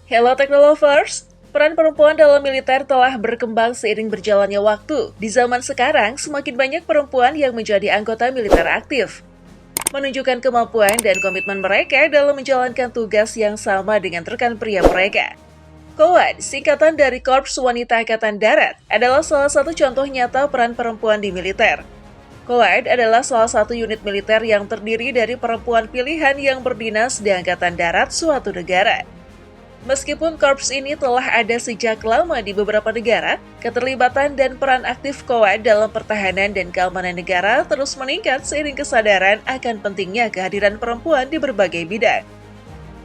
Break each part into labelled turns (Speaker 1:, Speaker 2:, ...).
Speaker 1: Hello Technolovers! Peran perempuan dalam militer telah berkembang seiring berjalannya waktu. Di zaman sekarang, semakin banyak perempuan yang menjadi anggota militer aktif, menunjukkan kemampuan dan komitmen mereka dalam menjalankan tugas yang sama dengan rekan pria mereka. KOAD, singkatan dari Korps Wanita Angkatan Darat, adalah salah satu contoh nyata peran perempuan di militer. KOAD adalah salah satu unit militer yang terdiri dari perempuan pilihan yang berdinas di Angkatan Darat suatu negara. Meskipun korps ini telah ada sejak lama di beberapa negara, keterlibatan dan peran aktif KOAD dalam pertahanan dan keamanan negara terus meningkat seiring kesadaran akan pentingnya kehadiran perempuan di berbagai bidang.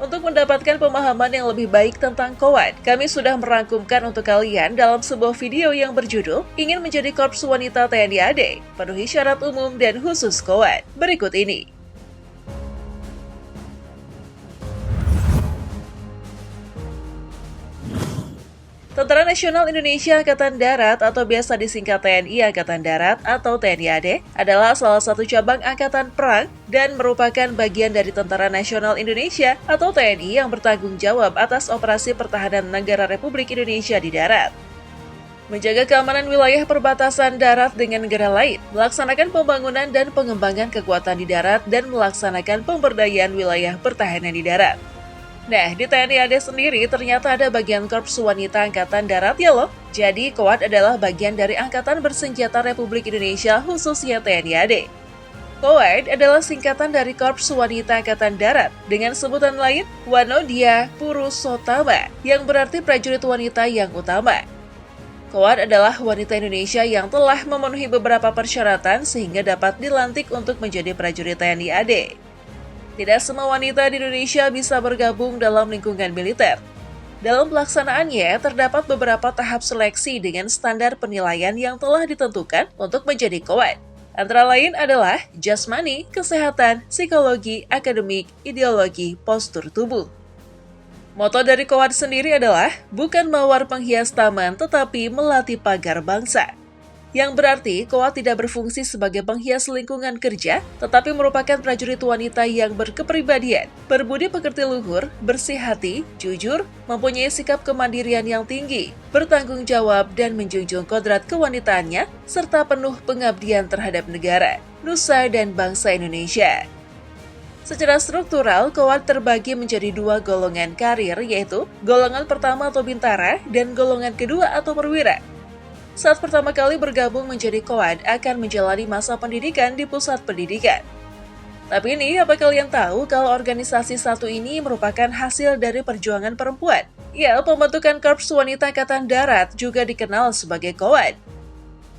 Speaker 1: Untuk mendapatkan pemahaman yang lebih baik tentang KOAD, kami sudah merangkumkan untuk kalian dalam sebuah video yang berjudul Ingin Menjadi Korps Wanita TNI AD, Penuhi Syarat Umum dan Khusus KOAD. Berikut ini. Tentara Nasional Indonesia Angkatan Darat atau biasa disingkat TNI Angkatan Darat atau TNI AD adalah salah satu cabang angkatan perang dan merupakan bagian dari Tentara Nasional Indonesia atau TNI yang bertanggung jawab atas operasi pertahanan negara Republik Indonesia di darat. Menjaga keamanan wilayah perbatasan darat dengan negara lain, melaksanakan pembangunan dan pengembangan kekuatan di darat dan melaksanakan pemberdayaan wilayah pertahanan di darat. Nah, di TNI AD sendiri ternyata ada bagian Korps Wanita Angkatan Darat ya loh. Jadi, KOAD adalah bagian dari Angkatan Bersenjata Republik Indonesia khususnya TNI AD. KOAD adalah singkatan dari Korps Wanita Angkatan Darat dengan sebutan lain Wanodya Purusotama yang berarti prajurit wanita yang utama. KOAD adalah wanita Indonesia yang telah memenuhi beberapa persyaratan sehingga dapat dilantik untuk menjadi prajurit TNI AD. Tidak semua wanita di Indonesia bisa bergabung dalam lingkungan militer. Dalam pelaksanaannya, terdapat beberapa tahap seleksi dengan standar penilaian yang telah ditentukan untuk menjadi KOAD. Antara lain adalah jasmani, kesehatan, psikologi, akademik, ideologi, postur tubuh. Moto dari KOAD sendiri adalah, bukan mawar penghias taman tetapi melatih pagar bangsa. Yang berarti KOAD tidak berfungsi sebagai penghias lingkungan kerja, tetapi merupakan prajurit wanita yang berkepribadian, berbudi pekerti luhur, bersih hati, jujur, mempunyai sikap kemandirian yang tinggi, bertanggung jawab dan menjunjung kodrat kewanitaannya, serta penuh pengabdian terhadap negara, nusa dan bangsa Indonesia. Secara struktural, KOAD terbagi menjadi dua golongan karir, yaitu golongan pertama atau bintara dan golongan kedua atau perwira. Saat pertama kali bergabung menjadi KOAD akan menjalani masa pendidikan di pusat pendidikan. Tapi ini, apa kalian tahu kalau organisasi satu ini merupakan hasil dari perjuangan perempuan? Ya, pembentukan Korps Wanita Angkatan Darat juga dikenal sebagai KOAD.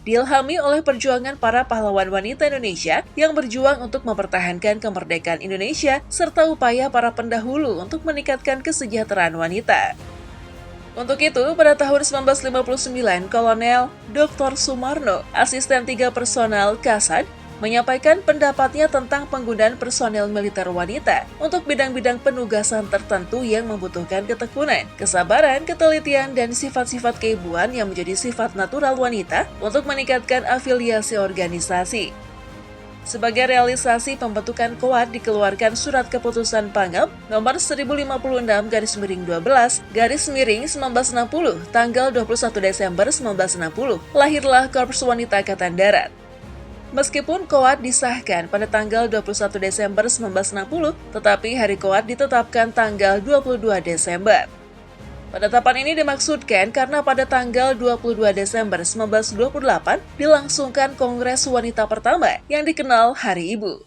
Speaker 1: Diilhami oleh perjuangan para pahlawan wanita Indonesia yang berjuang untuk mempertahankan kemerdekaan Indonesia serta upaya para pendahulu untuk meningkatkan kesejahteraan wanita. Untuk itu, pada tahun 1959, Kolonel Dr. Sumarno, asisten 3 personal Kasad, menyampaikan pendapatnya tentang penggunaan personel militer wanita untuk bidang-bidang penugasan tertentu yang membutuhkan ketekunan, kesabaran, ketelitian, dan sifat-sifat keibuan yang menjadi sifat natural wanita untuk meningkatkan afiliasi organisasi. Sebagai realisasi pembentukan KOAD dikeluarkan Surat Keputusan Pangap nomor 1056-12-1960 tanggal 21 Desember 1960. Lahirlah Korps Wanita Angkatan Darat. Meskipun KOAD disahkan pada tanggal 21 Desember 1960, tetapi hari KOAD ditetapkan tanggal 22 Desember. Penetapan ini dimaksudkan karena pada tanggal 22 Desember 1928 dilangsungkan Kongres Wanita pertama yang dikenal Hari Ibu.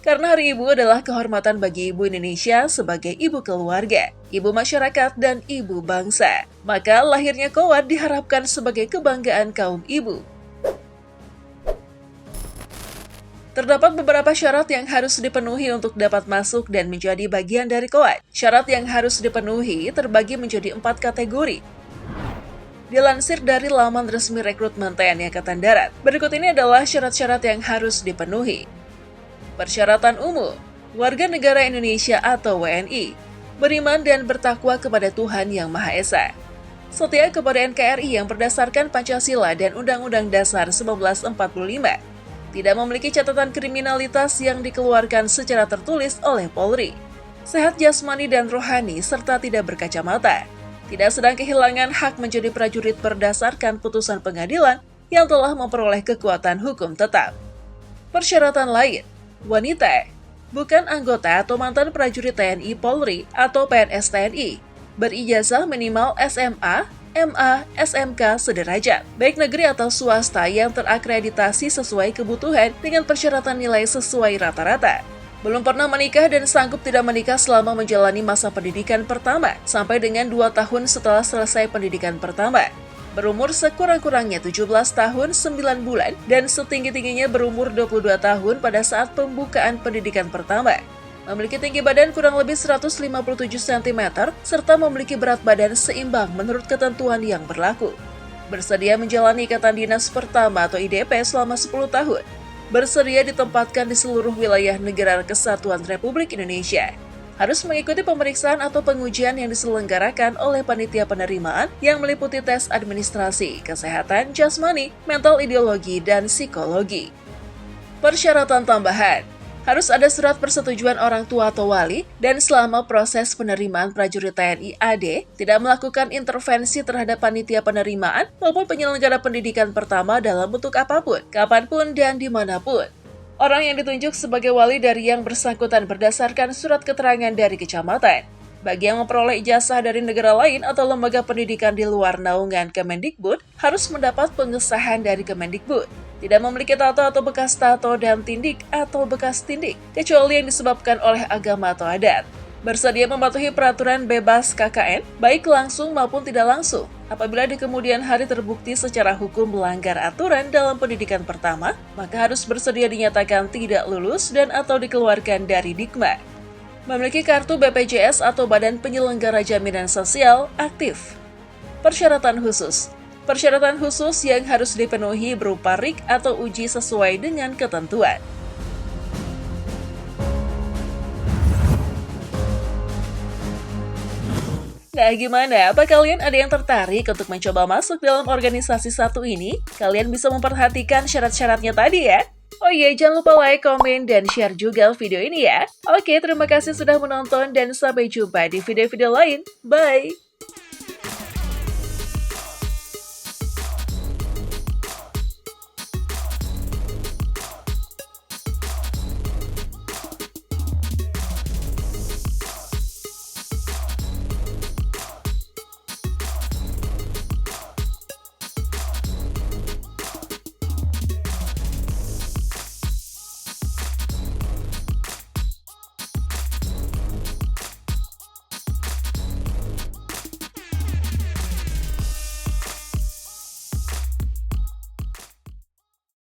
Speaker 1: Karena Hari Ibu adalah kehormatan bagi ibu Indonesia sebagai ibu keluarga, ibu masyarakat, dan ibu bangsa, maka lahirnya KOAD diharapkan sebagai kebanggaan kaum ibu. Terdapat beberapa syarat yang harus dipenuhi untuk dapat masuk dan menjadi bagian dari KOAD. Syarat yang harus dipenuhi terbagi menjadi 4 kategori. Dilansir dari laman resmi rekrutmen TNI Angkatan Darat, berikut ini adalah syarat-syarat yang harus dipenuhi. Persyaratan umum, warga negara Indonesia atau WNI, beriman dan bertakwa kepada Tuhan Yang Maha Esa, setia kepada NKRI yang berdasarkan Pancasila dan Undang-Undang Dasar 1945, tidak memiliki catatan kriminalitas yang dikeluarkan secara tertulis oleh Polri, sehat jasmani dan rohani, serta tidak berkacamata. Tidak sedang kehilangan hak menjadi prajurit berdasarkan putusan pengadilan yang telah memperoleh kekuatan hukum tetap. Persyaratan lain, wanita, bukan anggota atau mantan prajurit TNI Polri atau PNS TNI, berijazah minimal SMA, MA, SMK sederajat, baik negeri atau swasta yang terakreditasi sesuai kebutuhan dengan persyaratan nilai sesuai rata-rata. Belum pernah menikah dan sanggup tidak menikah selama menjalani masa pendidikan pertama sampai dengan 2 tahun setelah selesai pendidikan pertama. Berumur sekurang-kurangnya 17 tahun 9 bulan dan setinggi-tingginya berumur 22 tahun pada saat pembukaan pendidikan pertama. Memiliki tinggi badan kurang lebih 157 cm, serta memiliki berat badan seimbang menurut ketentuan yang berlaku. Bersedia menjalani ikatan dinas pertama atau IDP selama 10 tahun. Bersedia ditempatkan di seluruh wilayah negara kesatuan Republik Indonesia. Harus mengikuti pemeriksaan atau pengujian yang diselenggarakan oleh panitia penerimaan yang meliputi tes administrasi, kesehatan, jasmani, mental ideologi, dan psikologi. Persyaratan tambahan, harus ada surat persetujuan orang tua atau wali, dan selama proses penerimaan prajurit TNI AD, tidak melakukan intervensi terhadap panitia penerimaan maupun penyelenggara pendidikan pertama dalam bentuk apapun, kapanpun, dan dimanapun. Orang yang ditunjuk sebagai wali dari yang bersangkutan berdasarkan surat keterangan dari kecamatan. Bagi yang memperoleh ijazah dari negara lain atau lembaga pendidikan di luar naungan Kemendikbud, harus mendapat pengesahan dari Kemendikbud. Tidak memiliki tato atau bekas tato dan tindik atau bekas tindik, kecuali yang disebabkan oleh agama atau adat. Bersedia mematuhi peraturan bebas KKN, baik langsung maupun tidak langsung. Apabila di kemudian hari terbukti secara hukum melanggar aturan dalam pendidikan pertama, maka harus bersedia dinyatakan tidak lulus dan atau dikeluarkan dari Dikma. Memiliki kartu BPJS atau Badan Penyelenggara Jaminan Sosial aktif. Persyaratan khusus yang harus dipenuhi berupa RIK atau uji sesuai dengan ketentuan. Nah, gimana? Apa kalian ada yang tertarik untuk mencoba masuk dalam organisasi satu ini? Kalian bisa memperhatikan syarat-syaratnya tadi ya. Oh iya, jangan lupa like, komen, dan share juga video ini ya. Oke, terima kasih sudah menonton dan sampai jumpa di video-video lain. Bye!